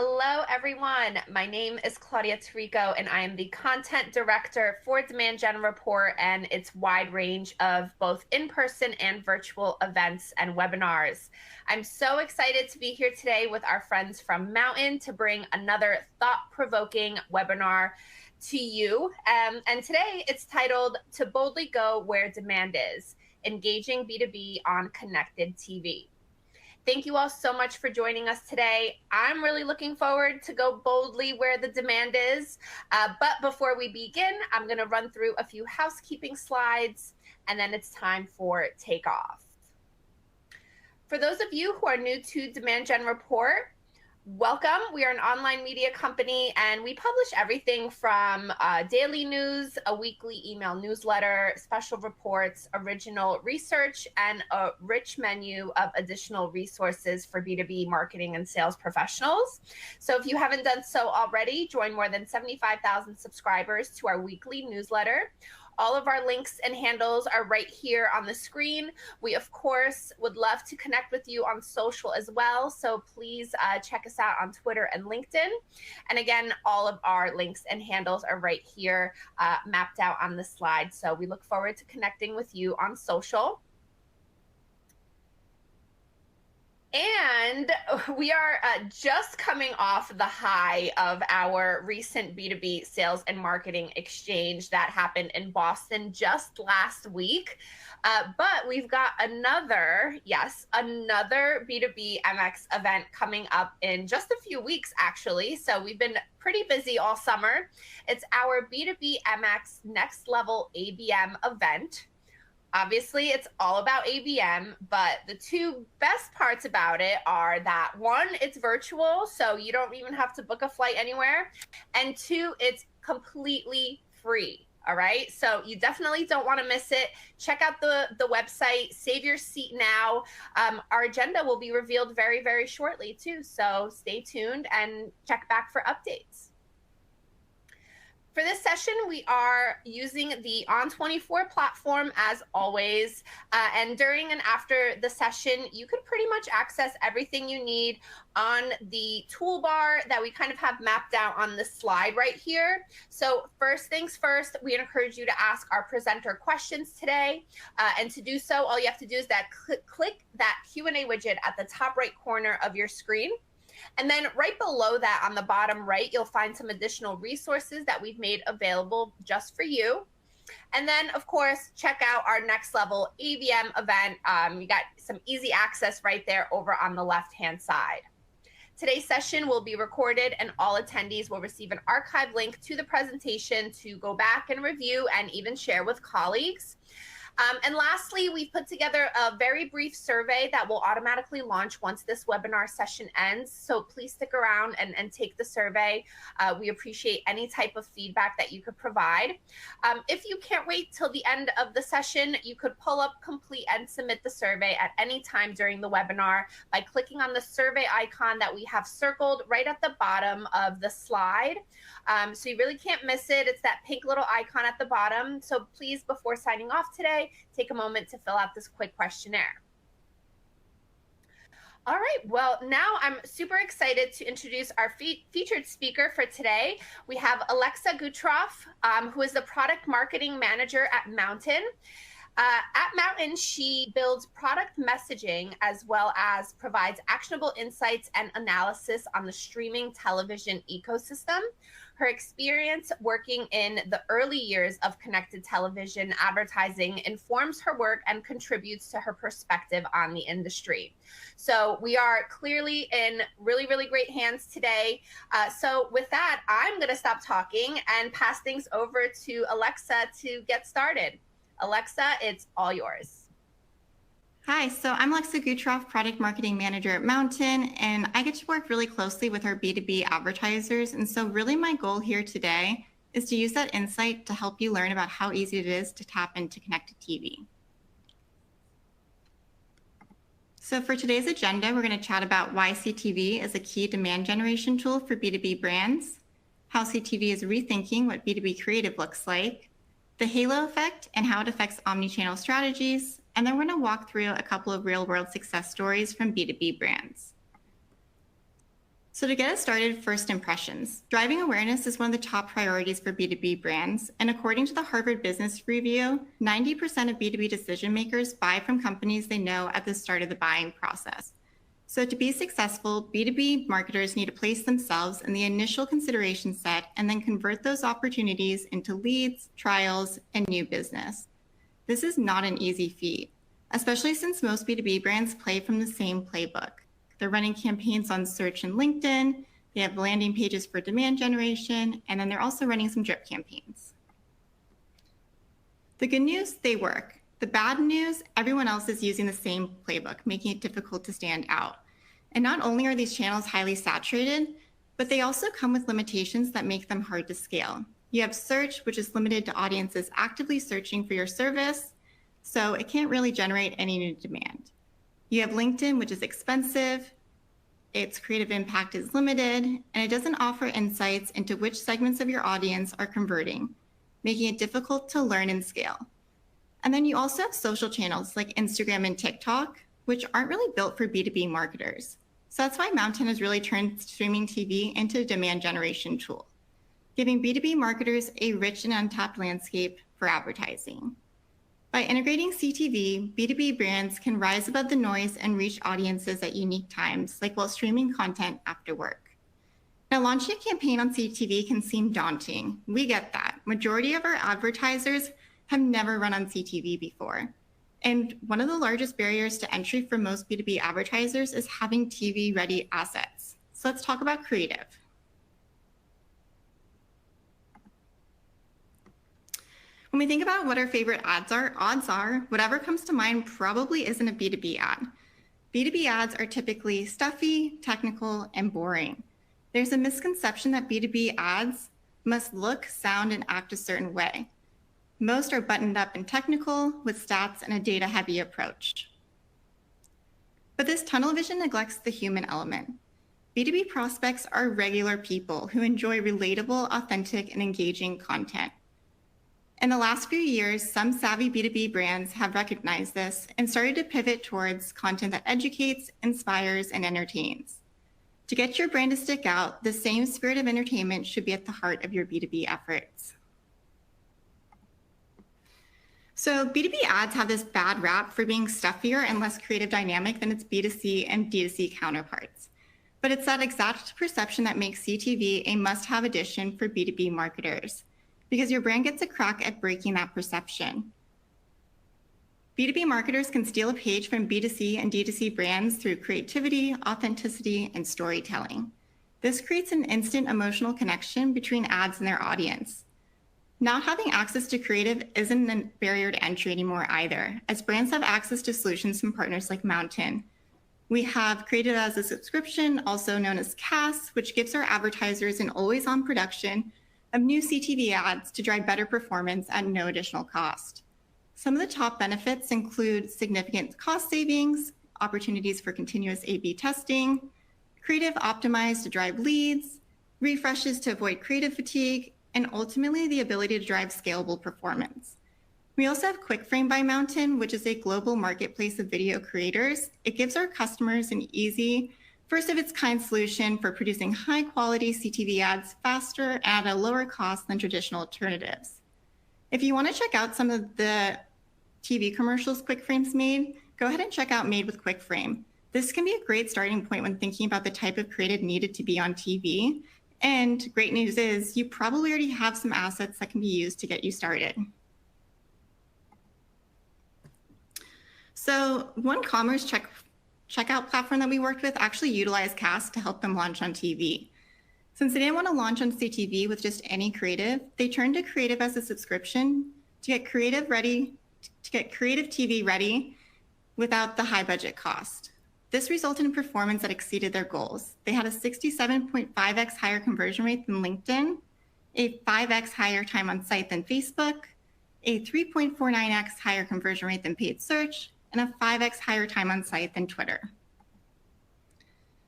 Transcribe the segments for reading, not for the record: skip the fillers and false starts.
Hello, everyone. My name is Claudia Tarico, and I am the content director for Demand Gen Report and its wide range of both in-person and virtual events and webinars. I'm so excited to be here today with our friends from Mountain to bring another thought-provoking webinar to you. And today it's titled To Boldly Go Where Demand Is, Engaging B2B on Connected TV. Thank you all so much for joining us today. I'm really looking forward to go boldly where the demand is. But before we begin, I'm going to run through a few housekeeping slides, and then it's time for takeoff. For those of you who are new to Demand Gen Report, welcome. We are an online media company, and we publish everything from daily news, a weekly email newsletter, special reports, original research, and a rich menu of additional resources for B2B marketing and sales professionals. So if you haven't done so already, join more than 75,000 subscribers to our weekly newsletter. All of our links and handles are right here on the screen. We, of course, would love to connect with you on social as well. So please check us out on Twitter and LinkedIn. And again, all of our links and handles are right here mapped out on the slide. So we look forward to connecting with you on social. And we are just coming off the high of our recent B2B sales and marketing exchange that happened in Boston just last week. But we've got another B2B MX event coming up in just a few weeks, actually. So we've been pretty busy all summer. It's our B2B MX Next Level ABM event. Obviously, it's all about ABM, but the two best parts about it are that one, it's virtual, so you don't even have to book a flight anywhere. And two, it's completely free. All right. So you definitely don't want to miss it. Check out the website, save your seat now. Our agenda will be revealed very, very shortly, too. So stay tuned and check back for updates. For this session, we are using the On24 platform as always. And during and after the session, you can pretty much access everything you need on the toolbar that we kind of have mapped out on this slide right here. So first things first, we encourage you to ask our presenter questions today. And to do so, all you have to do is click that Q&A widget at the top right corner of your screen. And then right below that on the bottom right, you'll find some additional resources that we've made available just for you. And then, of course, check out our Next Level ABM event. You got some easy access right there over on the left-hand side. Today's session will be recorded, and all attendees will receive an archive link to the presentation to go back and review and even share with colleagues. And lastly, we've put together a very brief survey that will automatically launch once this webinar session ends. So please stick around and take the survey. We appreciate any type of feedback that you could provide. If you can't wait till the end of the session, you could pull up, complete, and submit the survey at any time during the webinar by clicking on the survey icon that we have circled right at the bottom of the slide. So you really can't miss it. It's that pink little icon at the bottom. So please, before signing off today, take a moment to fill out this quick questionnaire. All right, well, now I'm super excited to introduce our featured speaker for today. We have Alexa Gutroff, who is the product marketing manager at Mountain. At Mountain, she builds product messaging as well as provides actionable insights and analysis on the streaming television ecosystem. Her experience working in the early years of connected television advertising informs her work and contributes to her perspective on the industry. So we are clearly in really, really great hands today. So with that, I'm going to stop talking and pass things over to Alexa to get started. Alexa, it's all yours. Hi, so I'm Alexa Gutroff, Product Marketing Manager at Mountain, and I get to work really closely with our B2B advertisers. And so really my goal here today is to use that insight to help you learn about how easy it is to tap into connected TV. So for today's agenda, we're going to chat about why CTV is a key demand generation tool for B2B brands, how CTV is rethinking what B2B creative looks like, the halo effect and how it affects omnichannel strategies, and then we're going to walk through a couple of real-world success stories from B2B brands. So to get us started, first impressions. Driving awareness is one of the top priorities for B2B brands. And according to the Harvard Business Review, 90% of B2B decision makers buy from companies they know at the start of the buying process. So to be successful, B2B marketers need to place themselves in the initial consideration set and then convert those opportunities into leads, trials, and new business. This is not an easy feat, especially since most B2B brands play from the same playbook. They're running campaigns on search and LinkedIn, they have landing pages for demand generation, and then they're also running some drip campaigns. The good news, they work. The bad news, everyone else is using the same playbook, making it difficult to stand out. And not only are these channels highly saturated, but they also come with limitations that make them hard to scale. You have search, which is limited to audiences actively searching for your service, so it can't really generate any new demand. You have LinkedIn, which is expensive, its creative impact is limited, and it doesn't offer insights into which segments of your audience are converting, making it difficult to learn and scale. And then you also have social channels like Instagram and TikTok, which aren't really built for B2B marketers. So that's why MNTN has really turned streaming TV into a demand generation tool, giving B2B marketers a rich and untapped landscape for advertising. By integrating CTV, B2B brands can rise above the noise and reach audiences at unique times, like while streaming content after work. Now, launching a campaign on CTV can seem daunting. We get that. Majority of our advertisers have never run on CTV before. And one of the largest barriers to entry for most B2B advertisers is having TV-ready assets. So let's talk about creative. When we think about what our favorite ads are, odds are whatever comes to mind probably isn't a B2B ad. B2B ads are typically stuffy, technical, and boring. There's a misconception that B2B ads must look, sound, and act a certain way. Most are buttoned up and technical with stats and a data-heavy approach. But this tunnel vision neglects the human element. B2B prospects are regular people who enjoy relatable, authentic, and engaging content. In the last few years, some savvy B2B brands have recognized this and started to pivot towards content that educates, inspires, and entertains. To get your brand to stick out, the same spirit of entertainment should be at the heart of your B2B efforts. So B2B ads have this bad rap for being stuffier and less creative dynamic than its B2C and D2C counterparts. But it's that exact perception that makes CTV a must-have addition for B2B marketers, because your brand gets a crack at breaking that perception. B2B marketers can steal a page from B2C and D2C brands through creativity, authenticity, and storytelling. This creates an instant emotional connection between ads and their audience. Not having access to creative isn't a barrier to entry anymore either, as brands have access to solutions from partners like MNTN. We have created as a subscription, also known as CAS, which gives our advertisers an always-on production of new CTV ads to drive better performance at no additional cost. Some of the top benefits include significant cost savings, opportunities for continuous A/B testing, creative optimized to drive leads, refreshes to avoid creative fatigue, and ultimately the ability to drive scalable performance. We also have QuickFrame by MNTN, which is a global marketplace of video creators. It gives our customers an easy, first-of-its-kind solution for producing high-quality CTV ads faster and at a lower cost than traditional alternatives. If you want to check out some of the TV commercials QuickFrame's made, go ahead and check out Made with QuickFrame. This can be a great starting point when thinking about the type of creative needed to be on TV. And great news is you probably already have some assets that can be used to get you started. So one commerce checkout platform that we worked with actually utilized CAS to help them launch on TV. Since they didn't want to launch on CTV with just any creative, they turned to creative as a subscription to get creative TV ready without the high budget cost. This resulted in performance that exceeded their goals. They had a 67.5x higher conversion rate than LinkedIn, a 5x higher time on site than Facebook, a 3.49x higher conversion rate than paid search, and a 5x higher time on site than Twitter.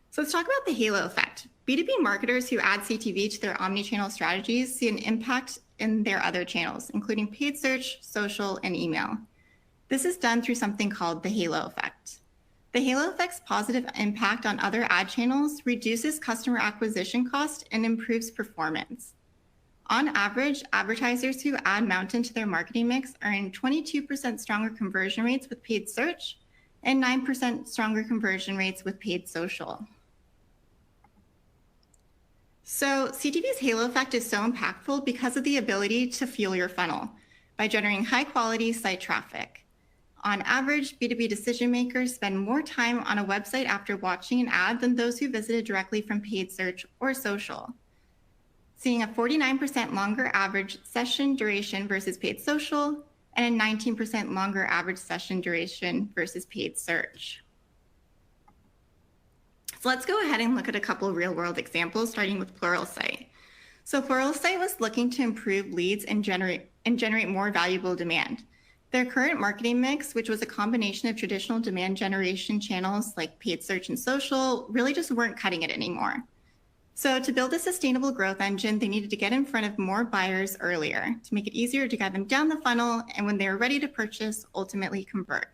So let's talk about the halo effect. B2B marketers who add CTV to their omnichannel strategies see an impact in their other channels, including paid search, social, and email. This is done through something called the halo effect. The halo effect's positive impact on other ad channels reduces customer acquisition cost and improves performance. On average, advertisers who add Mountain to their marketing mix earn 22% stronger conversion rates with paid search and 9% stronger conversion rates with paid social. So CTV's halo effect is so impactful because of the ability to fuel your funnel by generating high-quality site traffic. On average, B2B decision makers spend more time on a website after watching an ad than those who visited directly from paid search or social. Seeing a 49% longer average session duration versus paid social and a 19% longer average session duration versus paid search. So let's go ahead and look at a couple of real-world examples, starting with Pluralsight. So Pluralsight was looking to improve leads and generate more valuable demand. Their current marketing mix, which was a combination of traditional demand generation channels like paid search and social, really just weren't cutting it anymore. So to build a sustainable growth engine, they needed to get in front of more buyers earlier to make it easier to guide them down the funnel, and when they were ready to purchase, ultimately convert.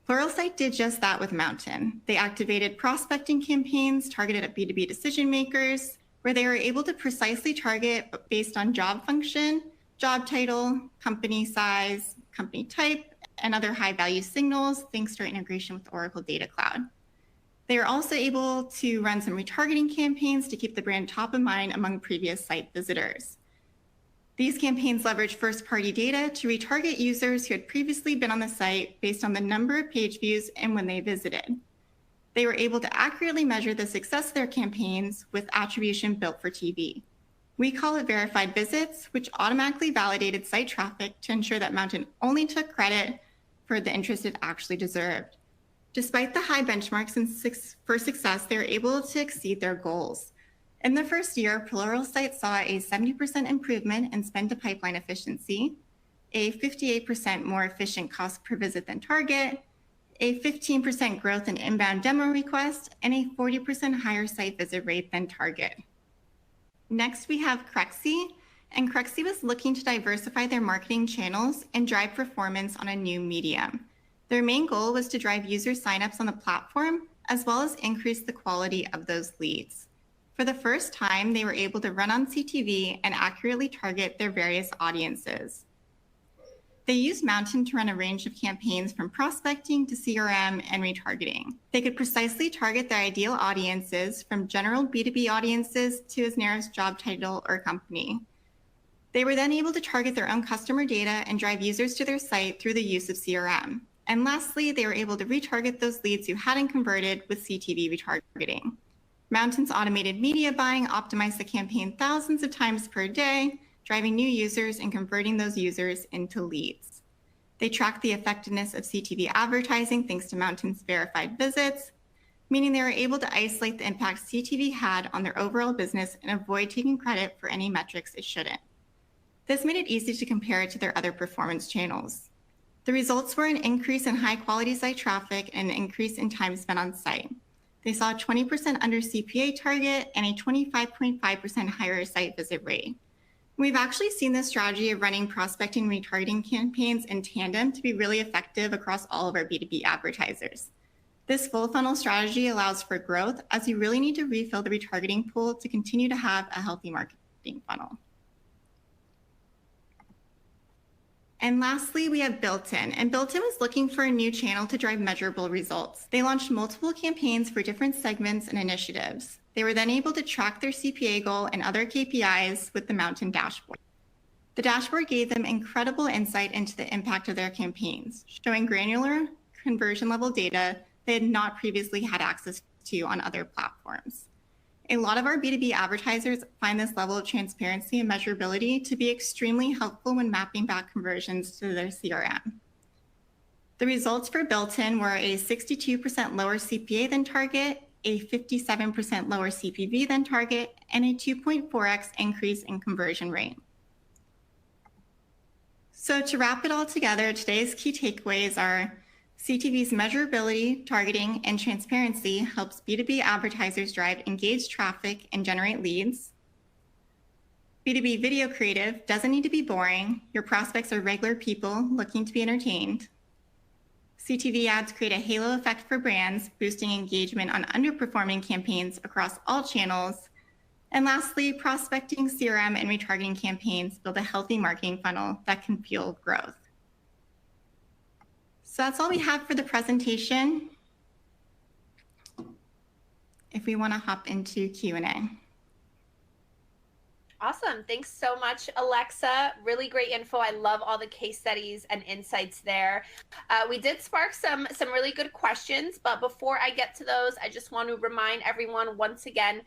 Pluralsight did just that with Mountain. They activated prospecting campaigns targeted at B2B decision makers, where they were able to precisely target based on job function, job title, company size, company type, and other high-value signals thanks to our integration with Oracle Data Cloud. They were also able to run some retargeting campaigns to keep the brand top of mind among previous site visitors. These campaigns leverage first-party data to retarget users who had previously been on the site based on the number of page views and when they visited. They were able to accurately measure the success of their campaigns with attribution built for TV. We call it verified visits, which automatically validated site traffic to ensure that Mountain only took credit for the interest it actually deserved. Despite the high benchmarks for success, they were able to exceed their goals. In the first year, Pluralsight saw a 70% improvement in spend-to-pipeline efficiency, a 58% more efficient cost per visit than target, a 15% growth in inbound demo requests, and a 40% higher site visit rate than target. Next, we have Trekkies, and Trekkies was looking to diversify their marketing channels and drive performance on a new medium. Their main goal was to drive user signups on the platform, as well as increase the quality of those leads. For the first time, they were able to run on CTV and accurately target their various audiences. They used Mountain to run a range of campaigns from prospecting to CRM and retargeting. They could precisely target their ideal audiences from general B2B audiences to as narrow as job title or company. They were then able to target their own customer data and drive users to their site through the use of CRM. And lastly, they were able to retarget those leads who hadn't converted with CTV retargeting. Mountain's automated media buying optimized the campaign thousands of times per day, driving new users and converting those users into leads. They tracked the effectiveness of CTV advertising thanks to Mountain's verified visits, meaning they were able to isolate the impact CTV had on their overall business and avoid taking credit for any metrics it shouldn't. This made it easy to compare it to their other performance channels. The results were an increase in high-quality site traffic and an increase in time spent on site. They saw a 20% under CPA target and a 25.5% higher site visit rate. We've actually seen this strategy of running prospecting and retargeting campaigns in tandem to be really effective across all of our B2B advertisers. This full funnel strategy allows for growth as you really need to refill the retargeting pool to continue to have a healthy marketing funnel. And lastly, we have Built-In, and Built-In was looking for a new channel to drive measurable results. They launched multiple campaigns for different segments and initiatives. They were then able to track their CPA goal and other KPIs with the Mountain dashboard. The dashboard gave them incredible insight into the impact of their campaigns, showing granular conversion level data they had not previously had access to on other platforms. A lot of our B2B advertisers find this level of transparency and measurability to be extremely helpful when mapping back conversions to their CRM. The results for Built-In were a 62% lower CPA than target, a 57% lower CPV than target, and a 2.4x increase in conversion rate. So to wrap it all together, today's key takeaways are CTV's measurability, targeting, and transparency helps B2B advertisers drive engaged traffic and generate leads. B2B video creative doesn't need to be boring. Your prospects are regular people looking to be entertained. CTV ads create a halo effect for brands, boosting engagement on underperforming campaigns across all channels. And lastly, prospecting, CRM, and retargeting campaigns build a healthy marketing funnel that can fuel growth. So that's all we have for the presentation. If we want to hop into Q&A. Awesome. Thanks so much, Alexa. Really great info. I love all the case studies and insights there. We did spark some really good questions, but before I get to those, I just want to remind everyone once again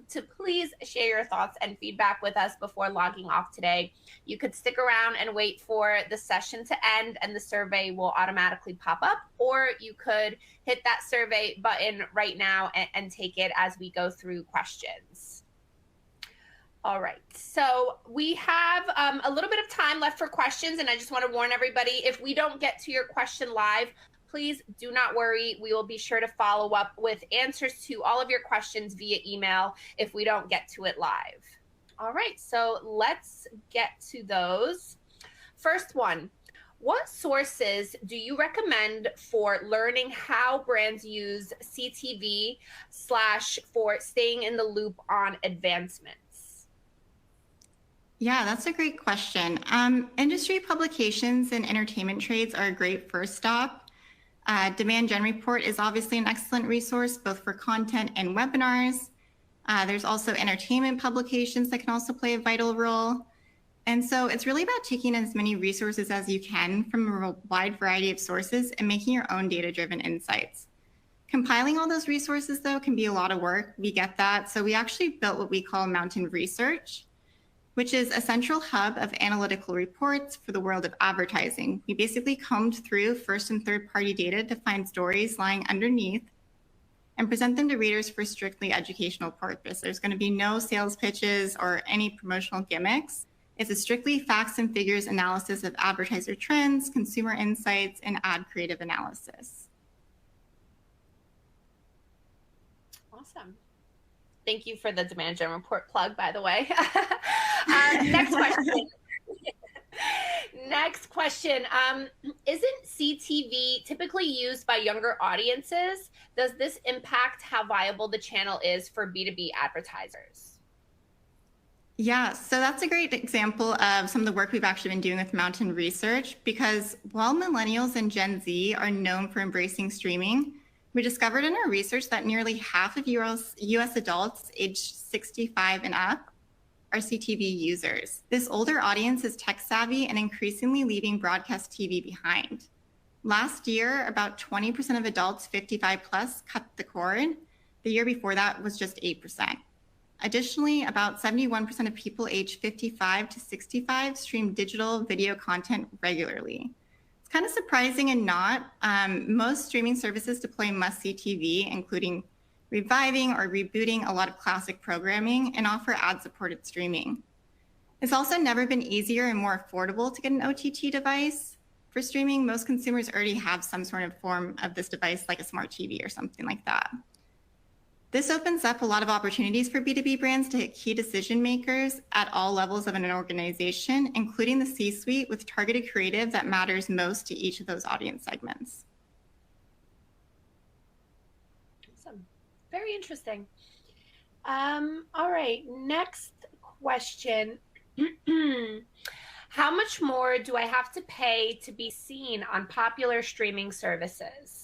to please share your thoughts and feedback with us before logging off today. You could stick around and wait for the session to end and the survey will automatically pop up, or you could hit that survey button right now and take it as we go through questions. All right, so we have a little bit of time left for questions, and I just want to warn everybody, if we don't get to your question live, please do not worry. We will be sure to follow up with answers to all of your questions via email if we don't get to it live. All right, so let's get to those. First one, what sources do you recommend for learning how brands use CTV / for staying in the loop on advancements? Yeah, that's a great question. Industry publications and entertainment trades are a great first stop. Demand Gen Report is obviously an excellent resource, both for content and webinars. There's also entertainment publications that can also play a vital role. And so it's really about taking as many resources as you can from a wide variety of sources and making your own data-driven insights. Compiling all those resources, though, can be a lot of work. We get that. So we actually built what we call Mountain Research, which is a central hub of analytical reports for the world of advertising. We basically combed through first and third-party data to find stories lying underneath and present them to readers for strictly educational purpose. There's going to be no sales pitches or any promotional gimmicks. It's a strictly facts and figures analysis of advertiser trends, consumer insights, and ad creative analysis. Awesome. Thank you for the Demand Gen Report plug, by the way. Next question. Next question. Isn't CTV typically used by younger audiences? Does this impact how viable the channel is for B2B advertisers? Yeah, so that's a great example of some of the work we've actually been doing with Mountain Research, because while millennials and Gen Z are known for embracing streaming, we discovered in our research that nearly half of US adults aged 65 and up are CTV users. This older audience is tech savvy and increasingly leaving broadcast TV behind. Last year, about 20% of adults 55 plus cut the cord. The year before that was just 8%. Additionally, about 71% of people aged 55 to 65 stream digital video content regularly. Kind of surprising and not. Most streaming services deploy must-see TV, including reviving or rebooting a lot of classic programming, and offer ad-supported streaming. It's also never been easier and more affordable to get an OTT device. For streaming, most consumers already have some sort of form of this device, like a smart TV or something like that. This opens up a lot of opportunities for B2B brands to hit key decision makers at all levels of an organization, including the C-suite, with targeted creative that matters most to each of those audience segments. Awesome. Very interesting. All right, next question. How much more do I have to pay to be seen on popular streaming services?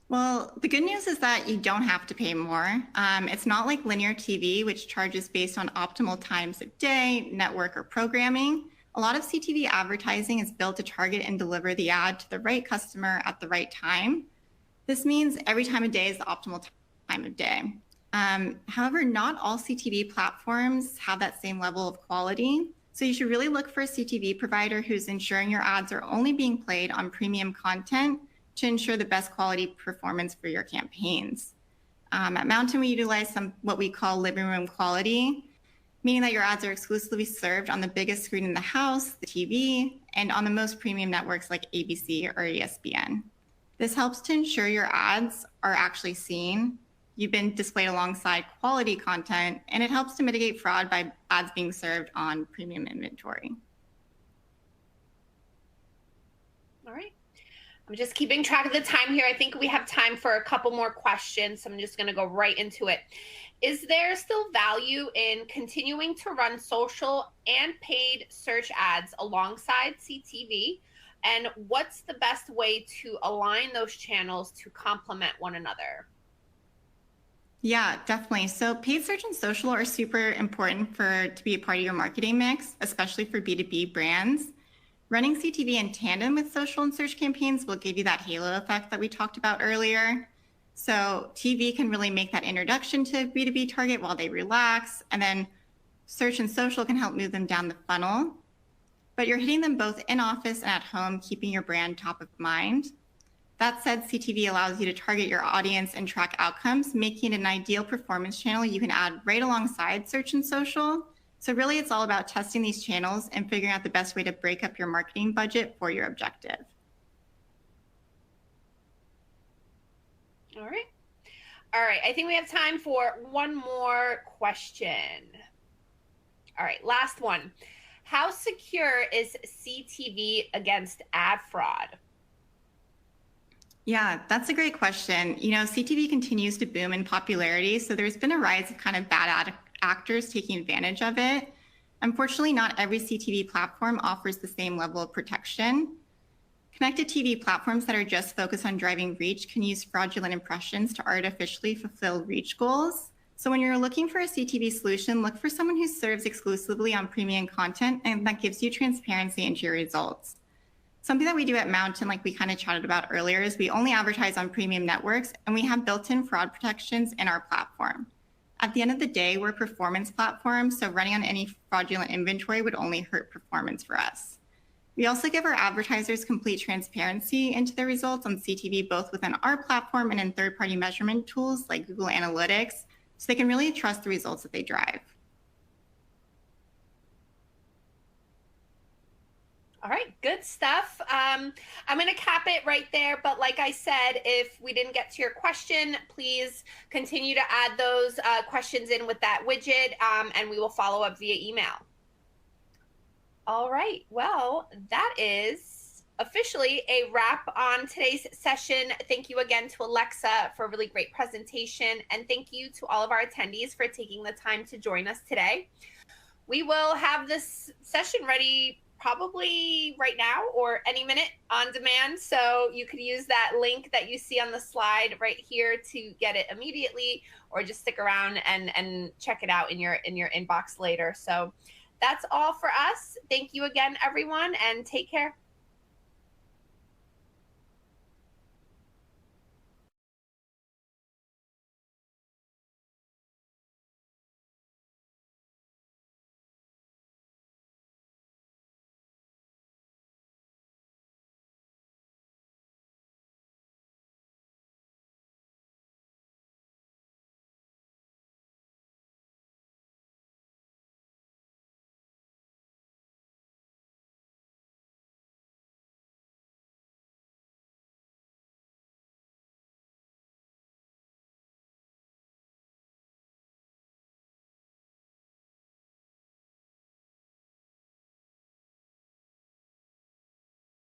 Well, the good news is that you don't have to pay more. It's not like linear TV, which charges based on optimal times of day, network, or programming. A lot of CTV advertising is built to target and deliver the ad to the right customer at the right time. This means every time of day is the optimal time of day. However, not all CTV platforms have that same level of quality. So you should really look for a CTV provider who's ensuring your ads are only being played on premium content to ensure the best quality performance for your campaigns. At Mountain, we utilize what we call living room quality, meaning that your ads are exclusively served on the biggest screen in the house, the TV, and on the most premium networks like ABC or ESPN. This helps to ensure your ads are actually seen, you've been displayed alongside quality content, and it helps to mitigate fraud by ads being served on premium inventory. All right. I'm just keeping track of the time here. I think we have time for a couple more questions. So I'm just going to go right into it. Is there still value in continuing to run social and paid search ads alongside CTV? And what's the best way to align those channels to complement one another? Yeah, definitely. So paid search and social are super important to be a part of your marketing mix, especially for B2B brands. Running CTV in tandem with social and search campaigns will give you that halo effect that we talked about earlier. So TV can really make that introduction to B2B target while they relax, and then search and social can help move them down the funnel. But you're hitting them both in office and at home, keeping your brand top of mind. That said, CTV allows you to target your audience and track outcomes, making it an ideal performance channel you can add right alongside search and social. So really, it's all about testing these channels and figuring out the best way to break up your marketing budget for your objective. All right. All right. I think we have time for one more question. All right. Last one. How secure is CTV against ad fraud? Yeah, that's a great question. You know, CTV continues to boom in popularity, so there's been a rise of kind of bad actors taking advantage of it. Unfortunately, not every CTV platform offers the same level of protection. Connected TV platforms that are just focused on driving reach can use fraudulent impressions to artificially fulfill reach goals. So when you're looking for a CTV solution, look for someone who serves exclusively on premium content and that gives you transparency into your results. Something that we do at Mountain, like we kind of chatted about earlier, is we only advertise on premium networks and we have built-in fraud protections in our platform. At the end of the day, we're a performance platform, so running on any fraudulent inventory would only hurt performance for us. We also give our advertisers complete transparency into their results on CTV, both within our platform and in third-party measurement tools like Google Analytics, so they can really trust the results that they drive. All right, good stuff. I'm going to cap it right there. But like I said, if we didn't get to your question, please continue to add those questions in with that widget, and we will follow up via email. All right, well, that is officially a wrap on today's session. Thank you again to Alexa for a really great presentation. And thank you to all of our attendees for taking the time to join us today. We will have this session ready probably right now or any minute on demand. So you could use that link that you see on the slide right here to get it immediately, or just stick around and check it out in your inbox later. So that's all for us. Thank you again, everyone, and take care.